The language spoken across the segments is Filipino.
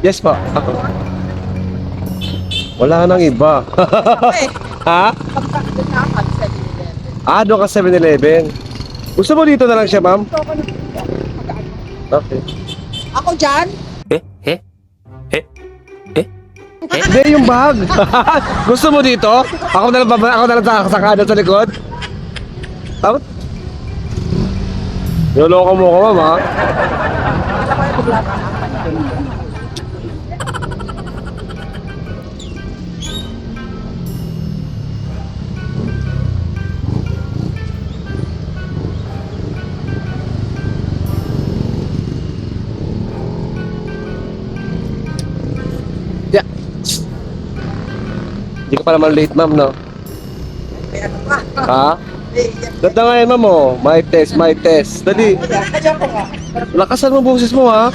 Yes po, ako. Wala nang iba. Ha? Ah, doon ka 7-Eleven. Gusto mo dito na lang siya, ma'am? Okay. Ako dyan? Hindi, yung bag. Gusto mo dito? Ako na lang sa kanan sa likod. Out. Niloloko mo ko, ma'am, ha? Yeah. Hindi ka pa naman late, ma'am, no? Kaya ano pa? Ha? Ganda nga yan, ma'am, oh. Mic test, mic test. Dali. Kaya ko nga. Lakasan mo boses mo, ha?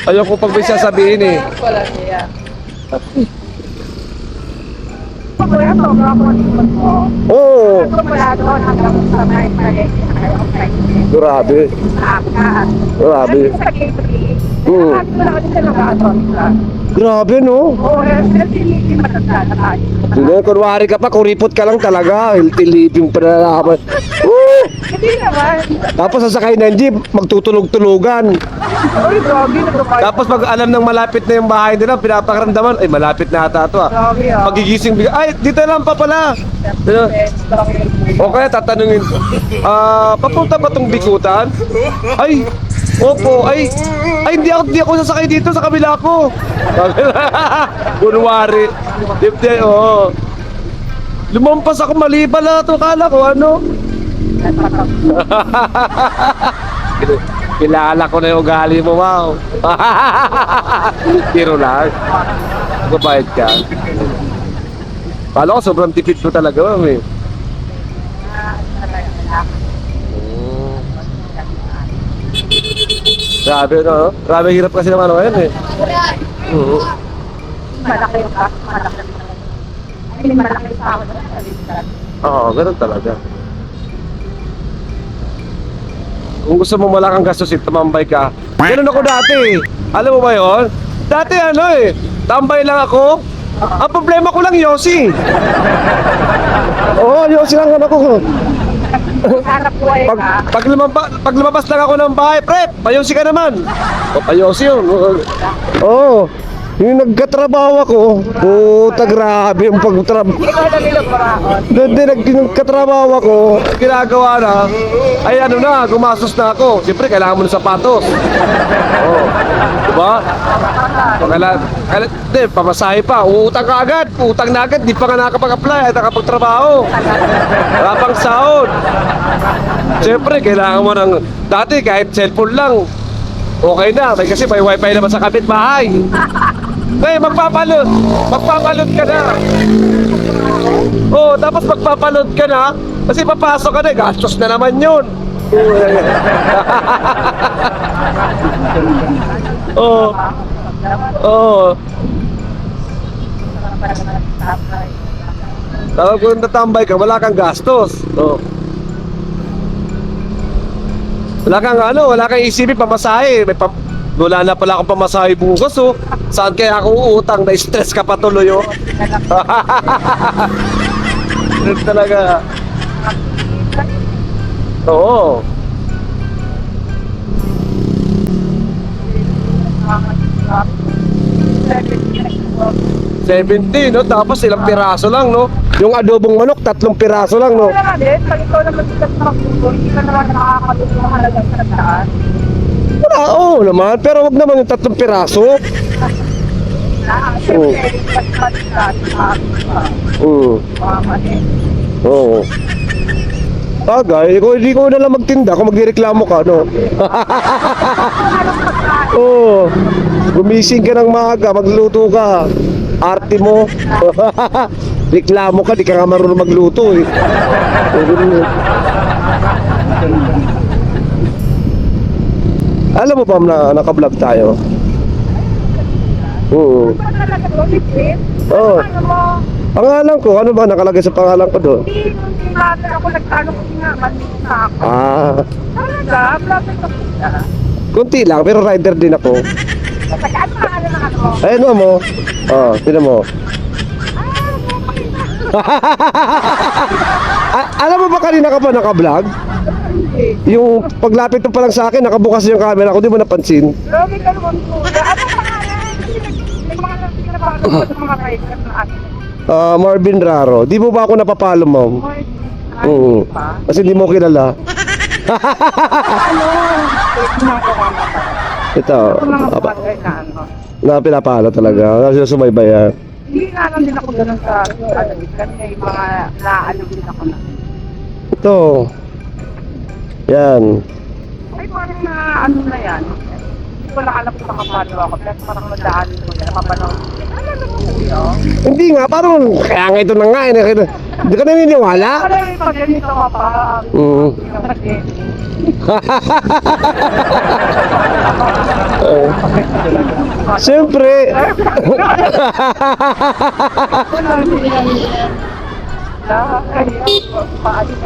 Ayoko pag may sasabihin, eh. Wala niya. Oo. Grabe. Grabe. Grabe, no? Hindi, kunwari ka pa, kuripot ka lang talaga. Healthy living pa na naman. Woo! Hindi naman. Tapos sasakay ng jeep, magtutulog-tulugan. Uy, grabe na ito. Tapos pag alam ng malapit na yung bahay nila, pinapakaramdaman, ay malapit na ata ito, ah. Grabe ah. Pagigising bigla, ay, dito lang pa pala. O kaya tatanungin, papunta ba tong Bikutan? Ay, opo, ay, hindi ako sasakay dito, sa kabila ko. Kunwari, hindi, oo. Lumampas ako, mali pala ito, kala ko, ano? Kilala ko na yung ugali mo, wow. Tiro lang. Magbabayad ka. Kala ko sobrang tipid mo talaga, ma'am, eh. Grabe, no? Grabe hirap kasi naman ako yan, eh. Malaki yung kaso, malaki. Ay, malaki yung tao. Oo, ganun talaga. Kung gusto mo wala kang gastusin, tumambay ka. Ganun ako dati, eh. Alam mo ba yun? Dati ano, eh, tambay lang ako. Ang problema ko lang, Yossi. Oo, Yossi lang ano ko. Hanap ko ay Pag lumabas lang ako ng bahay, pre, payosi ka naman. O, payosi yun. Oo. Yung nagkatrabaho ako, puta grabe yung pagtrabaho. ikaw na nilang paraon. Doon nagkatrabaho ako, ginagawa na, ay ano na, gumastos na ako. Siyempre, kailangan mo ng sapatos. Oo. Diba? Hindi, pamasahe pa. Uutang ka agad. Utang na agad. Di pa nga nakapag-apply at nakapagtrabaho. Wala pang sahod. Siyempre, kailangan mo ng... Dati, kahit cellphone lang, okay na. Kasi may wifi naman sa kapitbahay. Ngayon, magpapalot ka na. Oh, tapos magpapalot ka na, kasi papasok ka na, gastos na naman yun. Oh. Oh. Tapos kung natambay ka, wala kang gastos. Oh. Wala kang isipin pamasahe. Wala na pala akong pamasahe bukas, oh. Saan kaya ako uutang? Na-stress ka pa tuloy, oh. Stress talaga. Oo. 17, no? Tapos ilang piraso lang, no? Yung adobong manok, 3 piraso lang, no? Wala nga din, pag ikaw naman sikat na magbubo, hindi ka naman nakakatulong ng halagang sandaan. Wala, oo naman. Pero wag naman yung 3 piraso. Siyempre, Oo. Tagay, hindi ko na lang magtinda kung magdireklamo ka, no? Oo. Gumising ka ng maaga, magluto ka. Arte mo. Reklamo ka, di ka nga marunong magluto, eh. Alam mo ba na naka-vlog tayo? Oo. Oo. Pangalan ko, ano ba nakalagay sa pangalan ko doon? Hindi matter ako nagtanong ko nga, maliit na ako. Ah, Talaga, vlogger ka po siya. kunti lang, pero rider din ako. Saan pa ano na ano? Ayun mo. Oh, tinan mo. Alam mo ba kanina ka pa naka-vlog? Yung paglapit mo pa lang sa akin, nakabukas yung camera ko, di mo napansin? Lagi ka naman po. Ano pangalan? May mga pinapagawa sa mga kaibigan na akin. Marvin Raro. Di mo ba ako napapalo, ma'am? Oo. Kasi di mo kilala. Ano? Ginagawa mo pa. Ito. Ito mga bagay na ano. Na pinapalo talaga. Kasi sumaybayan. Hindi nga lang din ako ganun sa ano. Kasi may mga naano din ako na. Ito. Yan. Ay, parang na ano na yan. Hindi ko lang alam kung makapalo ako. Pero parang nadaan ko yan. Napapanood. Ano mo kuya? Hindi nga, parang kaya nga ito na nga. Hindi ka naniniwala? Ano yung pag ganito ka pa? Mm. Siyempre.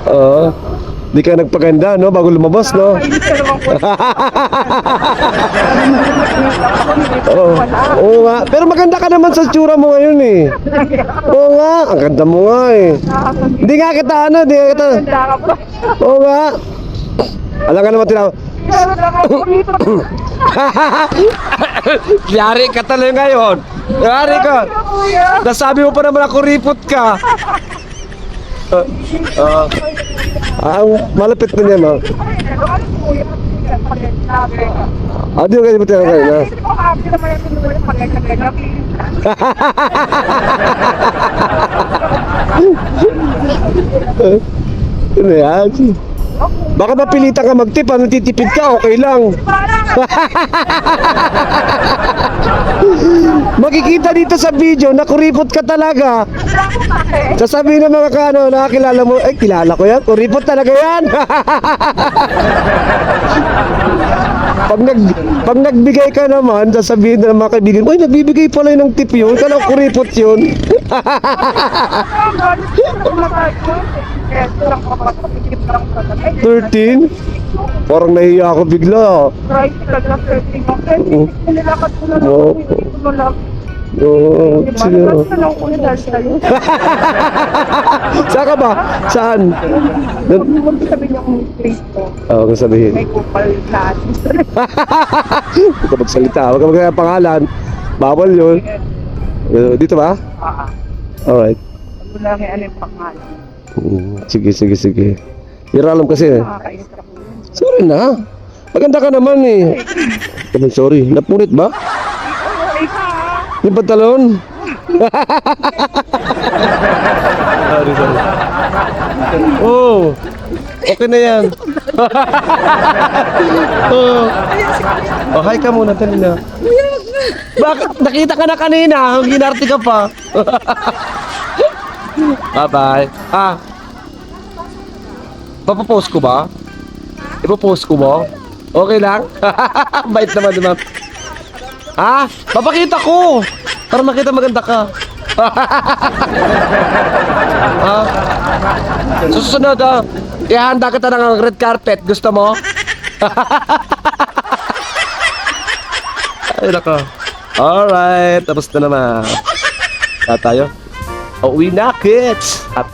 Oo. Di ka nagpaganda, no? Bago lumabas, no? Oo. Oo nga. Pero maganda ka naman sa tsura mo ngayon, eh. Oo nga. Ang ganda mo nga, eh. Hindi nga kita, ano? Di nga kita. Oo nga. Alam ka naman tinawag. Yari ka talaga ngayon. Yari ka. Nasabi mo pa naman ako ripot ka. Ang malapit na niya, no? Di ba kayo ba tinawag kayo na? Ano yan? Baka mapilitan ka mag-tip, ano titipid ka, okay lang. Makikita dito sa video na kuripot ka talaga. Sasabihin ng mga kano, nakakilala mo, ay kilala ko yan, kuripot talaga yan. Pag nagbigay ka naman, sasabihin ng mga kaibigan, uy, nagbibigay pala ng tip yun, kala ko kuripot yun. 13? Parang nahiya ako bigla. Oo, sige. Saan ka ba? Saan? Oo, kung sabihin. May kupal na Huwag ka magsalita. Huwag ka magsalita pangalan. Bawal yun. Dito ba? Alright. Wala lang ano yung pangalan. Sige. Iralam kasi. Nakakainis ako. Sorry na. Maganda ka naman eh. Sorry. Napunit ba? Yung pantalon? Sorry. Oh. Okay na yan. Oh, hi ka muna, tali na. Bakit? Nakita ka na kanina, ginarti ka pa. Bye-bye. Papapost ko ba? Ipapost ko ba? Okay lang? Bait naman, di ba? Papakita ko! Para makita maganda ka. Susunod, ihanda kita ng red carpet. Gusto mo? Ay, nako. Alright, tapos na naman. Tayo. Uwi na, kids! At